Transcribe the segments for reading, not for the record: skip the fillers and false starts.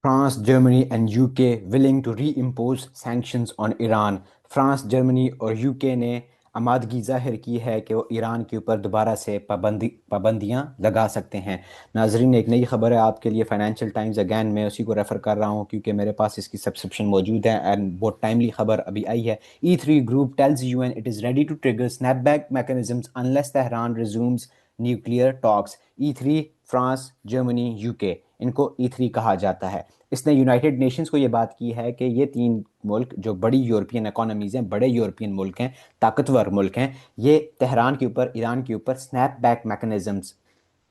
France, Germany and UK willing to reimpose sanctions on Iran. France, Germany और UK ने आमादगी जाहिर की है कि वो ईरान के ऊपर दोबारा से पाबंदियां लगा सकते हैं। नाजरीन, एक नई खबर है आपके लिए। फाइनेंशियल टाइम्स, अगैन मैं उसी को रेफ़र कर रहा हूँ क्योंकि मेरे पास इसकी सब्सक्रिप्शन मौजूद है एंड बहुत टाइमली खबर अभी आई है। E3 group tells UN it is ready to trigger snapback mechanisms unless Tehran resumes nuclear talks. E3, France, Germany, UK, इनको E3 कहा जाता है। इसने यूनाइटेड नेशंस को ये बात की है कि ये तीन मुल्क जो बड़ी यूरोपियन इकोनॉमीज़ हैं, बड़े यूरोपियन मुल्क हैं, ताकतवर मुल्क हैं, ये तेहरान के ऊपर, ईरान के ऊपर स्नैप बैक मैकेनिज्म्स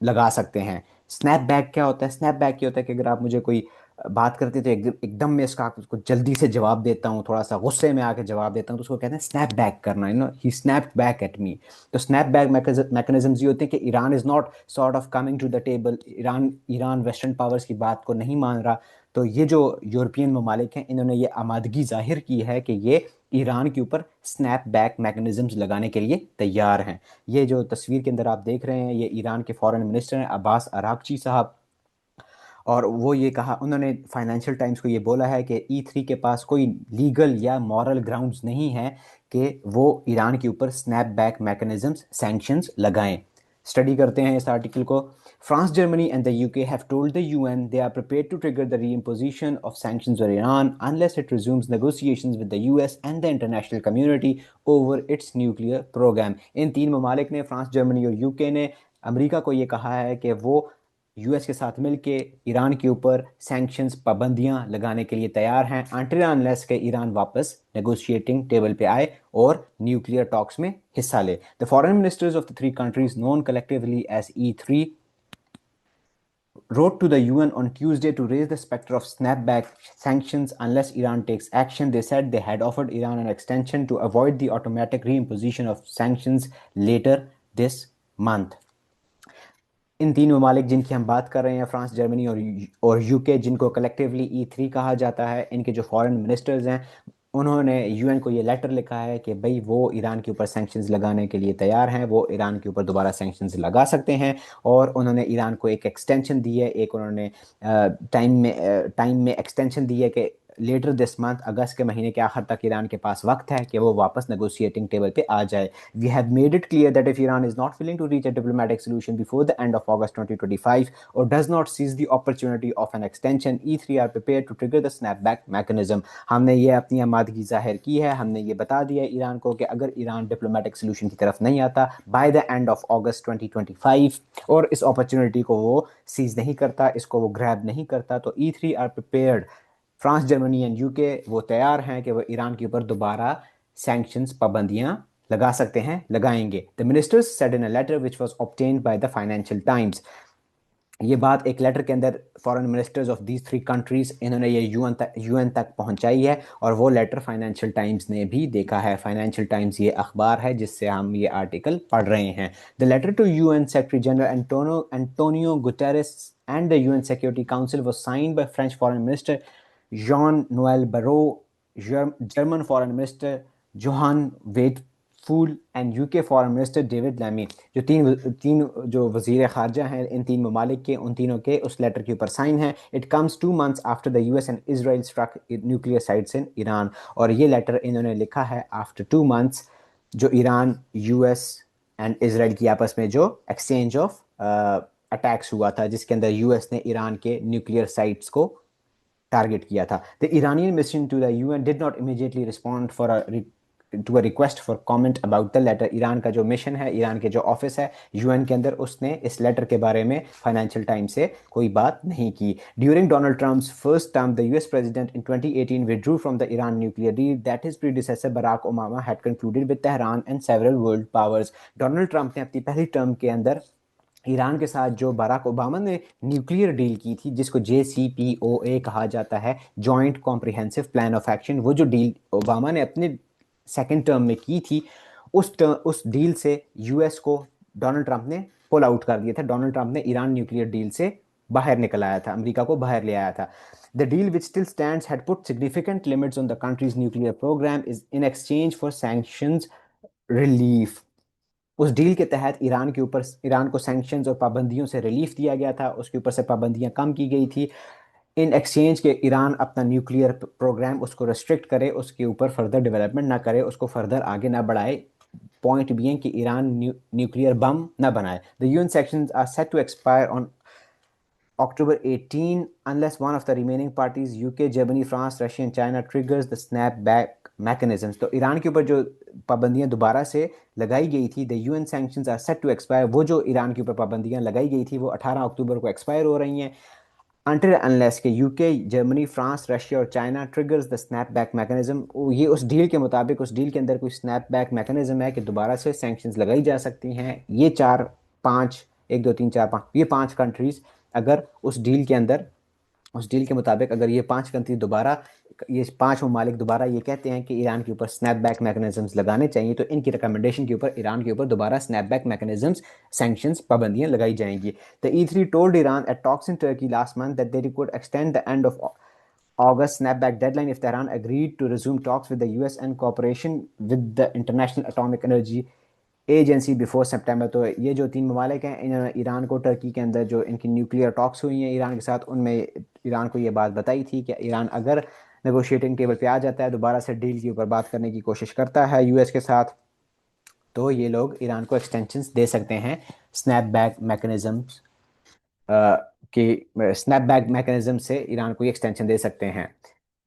लगा सकते हैं। स्नैप बैक क्या होता है? स्नैप बैक ये होता है कि अगर आप मुझे कोई बात करते तो एकदम मैं इसका उसको जल्दी से जवाब देता हूँ, थोड़ा सा गुस्से में आके जवाब देता हूँ, तो उसको कहते हैं स्नैप बैक करना। He snapped back at me. तो स्नैप बैक मैकेनिज्म्स ये होते हैं कि Iran is not sort of coming to the table. Iran Iran western powers की बात को नहीं मान रहा। तो ये जो यूरोपियन ममालिक हैं, इन्होंने ये आमादगी जाहिर की है कि ये ईरान के ऊपर स्नैप बैक मैकेनिज्म्स लगाने के लिए तैयार हैं। ये जो तस्वीर के अंदर आप देख रहे हैं, ये ईरान के फॉरेन मिनिस्टर हैं, अब्बास अरागची साहब। और वो ये कहा, उन्होंने फाइनेंशियल टाइम्स को ये बोला है कि E3 के पास कोई लीगल या मॉरल ग्राउंड्स नहीं है कि वो ईरान के ऊपर स्नैप बैक मैकेनिज्म्स, सैंक्शंस लगाएं। स्टडी करते हैं इस आर्टिकल को। France, Germany and the UK have told the UN they are prepared to trigger the reimposition of sanctions on Iran unless it resumes negotiations with the US and the international community over its nuclear programme. इन तीन ममालिक ने, France, Germany और UK ने, America को ये कहा है कि वो यूएस के साथ मिलके ईरान के ऊपर सैंक्शंस, पाबंदियां लगाने के लिए तैयार हैं अनटिल अनलेस के ईरान वापस नेगोशिएटिंग टेबल पे आए और न्यूक्लियर टॉक्स में हिस्सा ले। The foreign ministers of the three countries known collectively as E3 wrote to the UN on Tuesday to raise the specter of snapback sanctions unless Iran takes action. They said they had offered Iran an extension to avoid the automatic reimposition of sanctions later this month. इन तीन ममालिक जिनकी हम बात कर रहे हैं, France, Germany और UK, जिनको कलेक्टिवली E3 कहा जाता है, इनके जो फॉरेन मिनिस्टर्स हैं, उन्होंने यूएन को ये लेटर लिखा है कि भाई वो ईरान के ऊपर सैंक्शंस लगाने के लिए तैयार हैं, वो ईरान के ऊपर दोबारा सैंक्शंस लगा सकते हैं। और उन्होंने ईरान को एक एक्सटेंशन दी है, एक उन्होंने टाइम में एक्सटेंशन दी है कि लेटर दिस मंथ, अगस्त के महीने के आखिर तक ईरान के पास वक्त है कि वो वापस नेगोशिएटिंग टेबल पे आ जाए। We have made it clear that if Iran is not willing to reach a diplomatic solution before the end of August 2025 or does not seize the opportunity of an extension, E3 are prepared to trigger the snapback mechanism. हमने ये अपनी आमादगी जाहिर की है, हमने ये बता दिया है ईरान को कि अगर ईरान डिप्लोमेटिक सोल्यूशन की तरफ नहीं आता बाय द एंड ऑफ अगस्त 2025 और इस अपॉर्चुनिटी को वो सीज नहीं करता, इसको वो ग्रैब नहीं करता, तो E3 are prepared, France, Germany and UK, वो तैयार हैं कि वो ईरान के ऊपर दोबारा सैंक्शंस, पाबंदियां लगा सकते हैं, लगाएंगे। The ministers said in a letter which was obtained by the Financial Times. ये बात एक लेटर के अंदर foreign ministers of these three countries, इन्होंने ये यूएन तक पहुंचाई है और वो लेटर फाइनेंशियल टाइम्स ने भी देखा है। फाइनेंशियल टाइम्स ये अखबार है जिससे हम ये आर्टिकल पढ़ रहे हैं। The letter to UN secretary general Antonio Guterres and the UN security council was signed by French foreign minister Jean Noel Barrot, German foreign minister Johann Wadephul and UK foreign minister David Lammy. जो तीन तीन जो वजीर खारजा हैं इन तीन ममालिक के, उन तीनों के उस लेटर के ऊपर साइन है। It comes 2 months after the US and Israel struck nuclear sites in Iran. और ये लेटर इन्होंने लिखा है आफ्टर 2 months, जो ईरान, यूएस एंड इसराइल की आपस में जो एक्सचेंज ऑफ अटैक्स हुआ था, जिसके अंदर यूएस ने ईरान के न्यूक्लियर साइट्स को टारगेट किया था। The Iranian mission to the UN did not immediately respond to a request for comment about the letter. Iran का जो मिशन है, ईरान के जो ऑफिस है यूएन के अंदर, उसने इस लेटर के बारे में फाइनेंशियल टाइम्स से कोई बात नहीं की। During Donald Trump's first term, the US president in 2018 withdrew from the Iran nuclear deal that his predecessor Barack Obama had concluded with Tehran and several world powers. Donald Trump ने अपनी पहली term के अंदर Iran के साथ जो Barack Obama ने nuclear deal की थी, जिसको JCPOA कहा जाता है, joint comprehensive plan of action, वो जो डील ओबामा ने अपने सेकेंड टर्म में की थी, उस डील से यूएस को डोनाल्ड ट्रंप ने पुल आउट कर दिया था। डोनाल्ड ट्रंप ने ईरान न्यूक्लियर डील से बाहर निकल आया था, अमेरिका को बाहर ले आया था। The deal which still stands had put significant limits on the country's nuclear programme is in exchange for sanctions relief. उस डील के तहत ईरान के ऊपर, ईरान को सैंक्शंस और पाबंदियों से रिलीफ दिया गया था, उसके ऊपर से पाबंदियां कम की गई थी इन एक्सचेंज के ईरान अपना न्यूक्लियर प्रोग्राम उसको रेस्ट्रिक्ट करे, उसके ऊपर फर्दर डेवलपमेंट ना करे, उसको फर्दर आगे ना बढ़ाए। पॉइंट भी है कि ईरान न्यूक्लियर बम ना बनाए। The UN sections are set to expire on October 18 unless one of the remaining parties UK, Germany, France, Russia and China triggers the snapback mechanisms। तो ईरान के ऊपर जो पाबंदियां दोबारा से लगाई गई थी, the UN sanctions are set to expire, वो जो ईरान के ऊपर पाबंदियां लगाई गई थी वो 18 अक्टूबर को एक्सपायर हो रही हैं। until unless के यूके, जर्मनी, फ्रांस, रशिया और China triggers the snapback mechanism, ये उस डील के मुताबिक, उस डील के अंदर कोई स्नैपबैक मैकेनिज्म है कि दोबारा से सैंक्शंस लगाई जा सकती हैं। ये चार पांच, एक दो तीन चार पांच, ये पांच कंट्रीज अगर उस डील के अंदर, उस डील के मुताबिक अगर ये पांच कंट्री दोबारा, ये पांच ममालिक दोबारा ये कहते हैं कि ईरान के ऊपर स्नैपबैक मैकेनिज्म्स लगाने चाहिए, तो इनकी रिकमेंडेशन के ऊपर ईरान के ऊपर दोबारा स्नैपबैक मैकेनिज्म्स, सैंक्शंस, पाबंदियां लगाई जाएंगी। The E3 told Iran at talks in Turkey last month that they could extend the end of August snapback deadline if Tehran agreed to resume talks with the US and cooperation with the International Atomic Energy agency before September. तो ये जो तीन ममालिक हैं, Iran को Turkey के अंदर जो इनकी न्यूक्लियर टॉक्स हुई हैं ईरान के साथ, उनमें ईरान को ये बात बताई थी कि ईरान अगर नेगोशिएटिंग टेबल पे आ जाता है, दोबारा से डील के ऊपर बात करने की कोशिश करता है यूएस के साथ, तो ये लोग ईरान को एक्सटेंशंस दे सकते हैं स्नैपबैक मैकेनिज्म्स कि स्नैपबैक मैकेनिज्म से ईरान को एक्सटेंशन दे सकते हैं,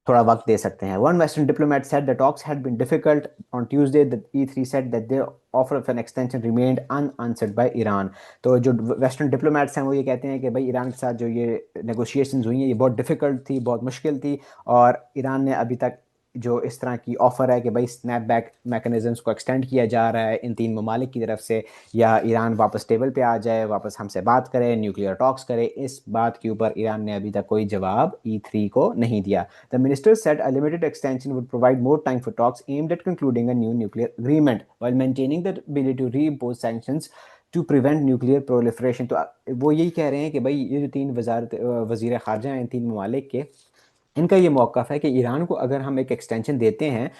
थोड़ा वक्त दे सकते हैं। One Western diplomat said the talks had been difficult. On Tuesday, the E3 said that their offer of an extension remained unanswered by Iran। तो जो वेस्टर्न डिप्लोमेट्स हैं वो ये कहते हैं कि भाई ईरान के साथ जो ये नेगोशिएशंस हुई हैं ये बहुत डिफ़िकल्ट थी, बहुत मुश्किल थी, और ईरान ने अभी तक जो इस तरह की ऑफ़र है कि भाई स्नैपबैक मैकेनिज्म्स को एक्सटेंड किया जा रहा है इन तीन ममालिक की तरफ से, या ईरान वापस टेबल पे आ जाए, वापस हमसे बात करे, न्यूक्लियर टॉक्स करे, इस बात के ऊपर ईरान ने अभी तक कोई जवाब E3 को नहीं दिया। The minister said a limited extension would provide more time for talks aimed at concluding a new nuclear agreement while maintaining the ability to reimpose sanctions to prevent nuclear proliferation। तो वो यही कह रहे हैं कि भाई ये जो तीन वज़ीर ख़ारजा हैं इन तीन ममालिक के, इनका ये मौक़िफ़ है कि ईरान को अगर हम एक एक्सटेंशन देते हैं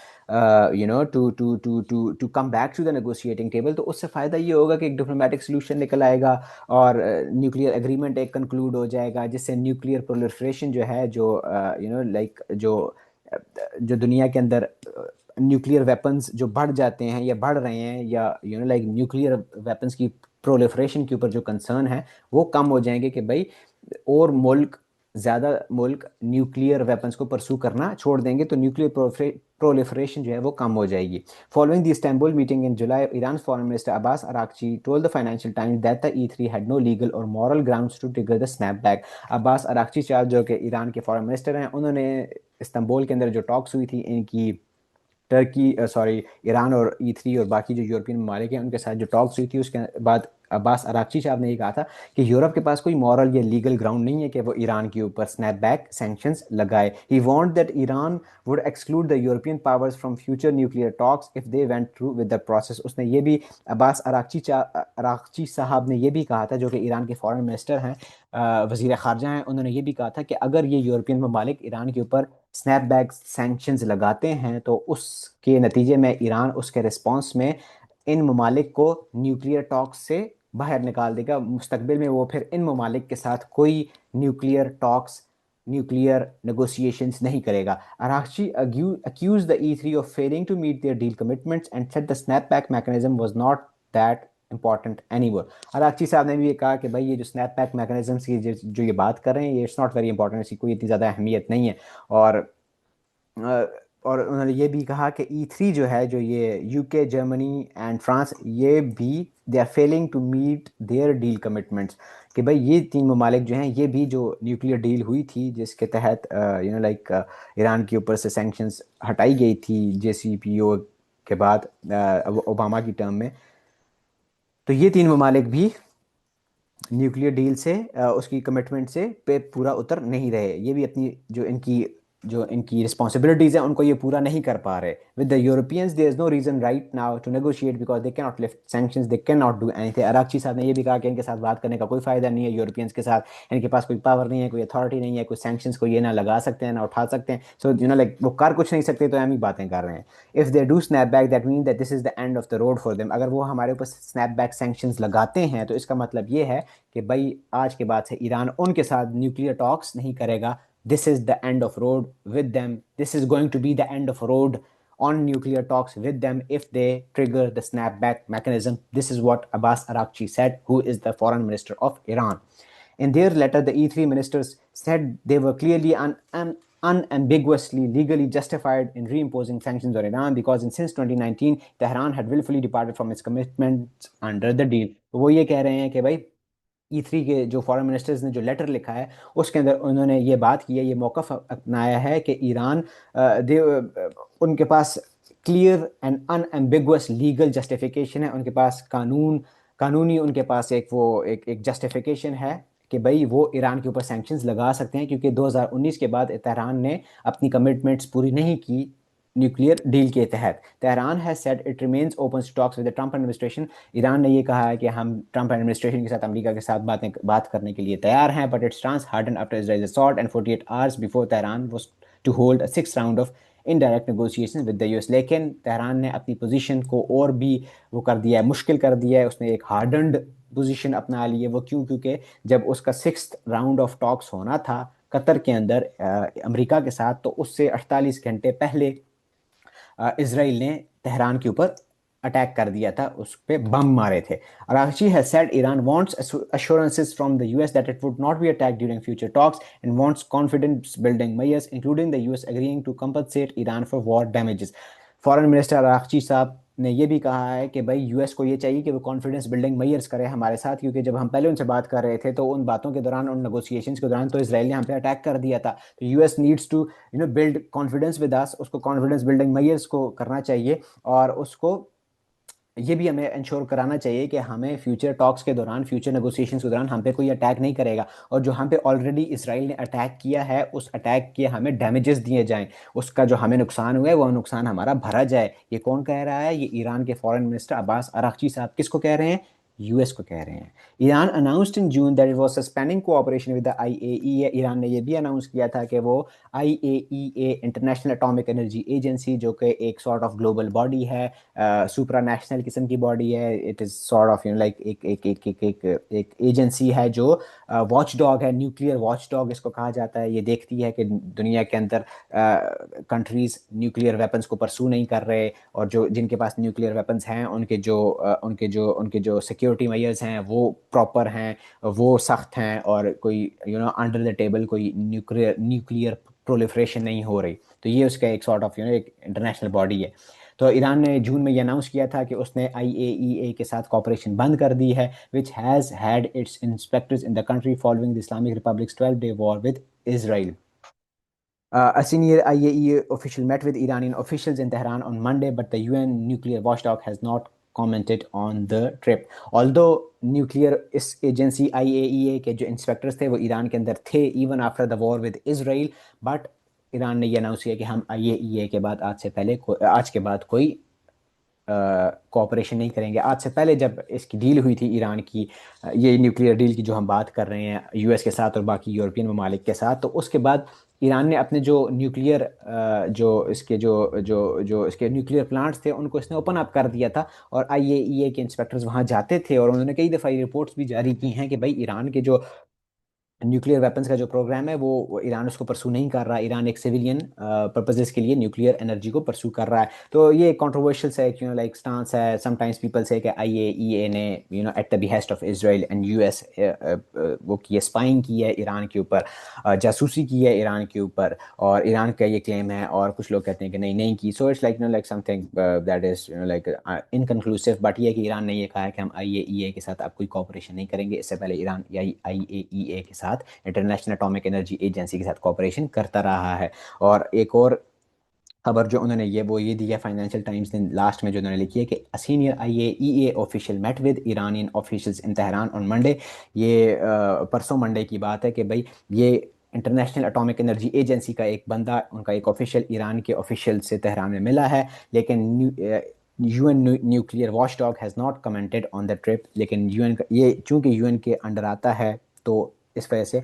to come back to the negotiating table, तो उससे फ़ायदा ये होगा कि एक डिप्लोमेटिक सोल्यूशन निकल आएगा और न्यूक्लियर एग्रीमेंट एक कंक्लूड हो जाएगा, जिससे न्यूक्लियर प्रोलिफरेशन जो है, जो लाइक जो दुनिया के अंदर न्यूक्लियर वेपन्स जो बढ़ जाते हैं या बढ़ रहे हैं, या लाइक न्यूक्लियर वेपन्स की प्रोलिफरेशन के ऊपर जो कंसर्न है वो कम हो जाएंगे कि भाई और ज़्यादा मुल्क न्यूक्लियर वेपन्स को परसू करना छोड़ देंगे, तो न्यूक्लियर प्रोलिफरेशन जो है वो कम हो जाएगी। Following the Istanbul meeting in July, Iran foreign minister Abbas Araghchi told the Financial Times that the E3 had no legal or moral grounds to trigger the snapback. Abbas Araghchi साहब जो कि Iran के foreign minister हैं, उन्होंने Istanbul के अंदर जो talks हुई थी इनकी टर्की सॉरी ईरान और E3 और बाकी जो यूरोपियन ममालिक हैं उनके साथ जो टॉक्स हुई थी, उसके बाद अब्बास अरागची साहब ने ये कहा था कि यूरोप के पास कोई मॉरल या लीगल ग्राउंड नहीं है कि वो ईरान के ऊपर स्नैपबैक सैंक्शंस लगाए। He want that Iran would exclude the European powers from future nuclear talks if they went through with the process. उसने ये भी, अब्बास अरागची साहब ने ये भी कहा था, जो कि ईरान के फॉरेन मिनिस्टर हैं, वज़ीर ख़ारजा हैं, उन्होंने ये भी कहा था कि अगर ये यूरोपियन ममालिक ईरान के ऊपर स्नैपबैक सैंक्शंस लगाते हैं तो उसके नतीजे में ईरान उसके रिस्पॉन्स में इन ममालिक को न्यूक्लियर टॉक्स से बाहर निकाल देगा। मुस्तकबिल में वो फिर इन ममालिक के साथ कोई न्यूक्लियर टॉक्स, न्यूक्लियर नेगोशिएशंस नहीं करेगा। Araghchi accused the E3 of failing to meet their deal commitments and said the snapback mechanism was not that important anymore। Araghchi साहब ने भी ये कहा कि भाई ये जो स्नैपबैक मैकेनिज्म्स की जो ये बात कर रहे हैं, ये इट्स नॉट वेरी इंपॉर्टेंट, इसकी कोई इतनी ज़्यादा अहमियत नहीं है। और और उन्होंने ये भी कहा कि E3 जो है, जो ये यूके, जर्मनी एंड फ्रांस, ये भी they are failing to meet their deal commitments, कि भाई ये तीन ममालिक जो हैं ये भी जो न्यूक्लियर डील हुई थी जिसके तहत लाइक ईरान के ऊपर से सैंक्शंस हटाई गई थी JCPOA के बाद ओबामा की टर्म में, तो ये तीन ममालिक भी न्यूक्लियर डील से उसकी कमिटमेंट से पे पूरा उतर नहीं रहे। ये भी अपनी जो इनकी रिस्पॉन्सिबिलिटीज़ हैं उनको ये पूरा नहीं कर पा रहे। With the Europeans there is no reason right now to negotiate because they can not lift sanctions, they can not do anything. Araghchi साहब ने ये भी कहा कि इनके साथ बात करने का कोई फ़ायदा नहीं है, यूरोपियंस के साथ इनके पास कोई पावर नहीं है, कोई अथॉरिटी नहीं है, कोई सैंक्शंस को ये ना लगा सकते हैं ना उठा सकते हैं। सो लाइक वो कर कुछ नहीं सकते, तो हम ही बातें कर रहे हैं। If they do snap back that mean that this is the end of the road for them. अगर वो हमारे ऊपर स्नैप बैक सैंक्शंस लगाते हैं तो इसका मतलब ये है कि भाई आज के बाद से ईरान उनके साथ न्यूक्लियर टॉक्स नहीं करेगा, this is the end of road with them. This is going to be the end of road on nuclear talks with them if they trigger the snapback mechanism. This is what Abbas Araghchi said, who is the foreign minister of Iran. In their letter, the E3 ministers said they were clearly unambiguously legally justified in reimposing sanctions on Iran because since 2019, Tehran had willfully departed from its commitments under the deal. तो वो ये कह रहे हैं कि भाई E3 के जो फॉरेन मिनिस्टर्स ने जो लेटर लिखा है उसके अंदर उन्होंने ये बात की है, ये मौक़िफ़ अपनाया है कि ईरान उनके पास clear and unambiguous legal justification है, उनके पास कानूनी उनके पास एक जस्टिफिकेशन है कि भाई वो ईरान के ऊपर सैंक्शंस लगा सकते हैं क्योंकि 2019 के बाद तेहरान ने अपनी कमिटमेंट्स पूरी नहीं की न्यूक्लियर डील के तहत. Tehran has said it remains open to talks with the Trump administration. Iran ने ये कहा है कि हम ट्रंप एडमिनिस्ट्रेशन के साथ अमेरिका के साथ बात करने के लिए तैयार हैं, but it stance harden after Israel assault and 48 hours before Tehran was to hold a 6th round of indirect negotiation with the US. लेकिन तेहरान ने अपनी पोजीशन को और भी वो कर दिया है, मुश्किल कर दिया है. उसने एक हार्डन्ड पोजीशन अपना ली है. वो क्योंकि जब उसका 6th राउंड ऑफ टॉक्स होना था कतर के अंदर अमेरिका के साथ, तो उससे 48 घंटे पहले इसराइल ने तेहरान के ऊपर अटैक कर दिया था, उस पे बम मारे थे. Araghchi has said Iran wants assurances from the US that it would not be attacked during future talks and wants confidence building measures including the US agreeing to compensate Iran for war damages. Foreign minister Araghchi साहब ने ये भी कहा है कि भाई US को ये चाहिए कि वो कॉन्फिडेंस बिल्डिंग मेजर्स करे हमारे साथ, क्योंकि जब हम पहले उनसे बात कर रहे थे तो उन बातों के दौरान, उन नेगोशिएशंस के दौरान तो इसराइल ने हम पे अटैक कर दिया था. तो US needs to build confidence with us. उसको कॉन्फिडेंस बिल्डिंग मेजर्स को करना चाहिए और उसको ये भी हमें इंश्योर कराना चाहिए कि हमें फ्यूचर टॉक्स के दौरान, फ्यूचर नेगोशिएशंस के दौरान हम पे कोई अटैक नहीं करेगा, और जो हम पे ऑलरेडी इसराइल ने अटैक किया है उस अटैक के हमें डैमेजेस दिए जाएं, उसका जो हमें नुकसान हुआ है वो नुकसान हमारा भरा जाए. ये कौन कह रहा है? ये ईरान के फॉरेन मिनिस्टर अब्बास अरागची साहब. किसको कह रहे हैं? यूएस को कह रहे हैं. Iran announced in June that it was suspending cooperation with the IAEA. Iran ने ये भी अनाउंस किया था कि वो IAEA international atomic energy agency, जो कि एक सॉर्ट ऑफ ग्लोबल बॉडी है, सुप्रा नेशनल किस्म की बॉडी है. It is sort of like एक एजेंसी है जो वॉच डॉग है, न्यूक्लियर वॉच डॉग इसको कहा जाता है. ये देखती है कि दुनिया के अंदर कंट्रीज न्यूक्लियर वेपन्स को परसू नहीं कर रहे, और जो जिनके पास न्यूक्लियर वेपन्स हैं उनके जो सिक्योरिटी मेजर्स हैं वो प्रॉपर हैं, वो सख्त हैं, और कोई अंडर द टेबल कोई न्यूक्लियर प्रोलिफरेशन नहीं हो रही. तो ये उसका एक सॉर्ट ऑफ एक इंटरनेशनल बॉडी है. तो ईरान ने जून में ये अनाउंस किया था कि उसने आईएईए के साथ कॉपरेशन बंद कर दी है, which has had it's inspectors in the country following the Islamic republics 12-day war with Israel. A senior IAEA official met with Iranian officials in Tehran on Monday, but the UN nuclear watchdog has not commented on the trip. Although nuclear इस agency IAEA के जो inspectors थे वो Iran के अंदर थे even after the war with Israel, but Iran ने ये अनाउंस किया कि हम IAEA के बाद आज के बाद कोई कोऑपरेशन नहीं करेंगे. आज से पहले जब इसकी डील हुई थी ईरान की, ये न्यूक्लियर डील की जो हम बात कर रहे हैं यूएस के साथ और बाकी यूरोपियन ममालिक के साथ, तो उसके बाद ईरान ने अपने जो न्यूक्लियर जो इसके न्यूक्लियर प्लांट्स थे उनको इसने ओपन अप कर दिया था, और आईएईए के इंस्पेक्टर्स वहाँ जाते थे, और उन्होंने कई दफ़ा रिपोर्ट्स भी जारी की हैं कि भाई ईरान के जो न्यूक्लियर वेपन्स का जो प्रोग्राम है वो ईरान उसको परसू नहीं कर रहा. ईरान एक सिविलियन पर्पसेस के लिए न्यूक्लियर एनर्जी को परसू कर रहा है. तो ये कंट्रोवर्शियल से लाइक स्टांस है. समटाइम्स पीपल से कि आईएईए ने at the behest of Israel and US वो की स्पाइंग की है ईरान के ऊपर, जासूसी की है ईरान के ऊपर, और ईरान का ये क्लेम है, और कुछ लोग कहते हैं कि नहीं की. So it's like something that is like inconclusive. But ये कि ईरान ने ये कहा है कि हम आईएईए के साथ अब कोई कॉपरेशन नहीं करेंगे. इससे पहले ईरान आईएईए के साथ इंटरनेशनल एटॉमिक एनर्जी एजेंसी के साथ कॉपरेशन करता रहा है. और एक और खबर जो उन्होंने ये दी है फाइनेंशियल टाइम्स ने लास्ट में, जो उन्होंने लिखी है कि a senior IAEA official met with Iranian officials in Tehran on Monday. ये परसों मंडे की बात है कि भाई ये इंटरनेशनल एटॉमिक एनर्जी एजेंसी का एक बंदा, उनका एक ऑफिशियल ईरान के ऑफिशियल से तेहरान में मिला है, लेकिन UN nuclear watchdog has not commented on the trip. लेकिन यूएन ये चूंकि यूएन के अंडर आता है तो इस वजह से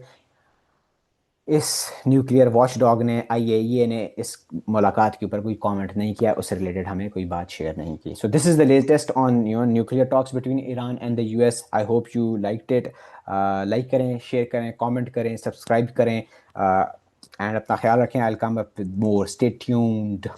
इस न्यूक्लियर वॉचडॉग ने, आईएईए ने इस मुलाकात के ऊपर कोई कमेंट नहीं किया, उससे रिलेटेड हमें कोई बात शेयर नहीं की. So this is the latest on nuclear talks between Iran and the US. I hope you liked it. Like करें, शेयर करें, कमेंट करें, सब्सक्राइब करें. एंड अपना ख्याल रखें, I will come up with more, stay tuned.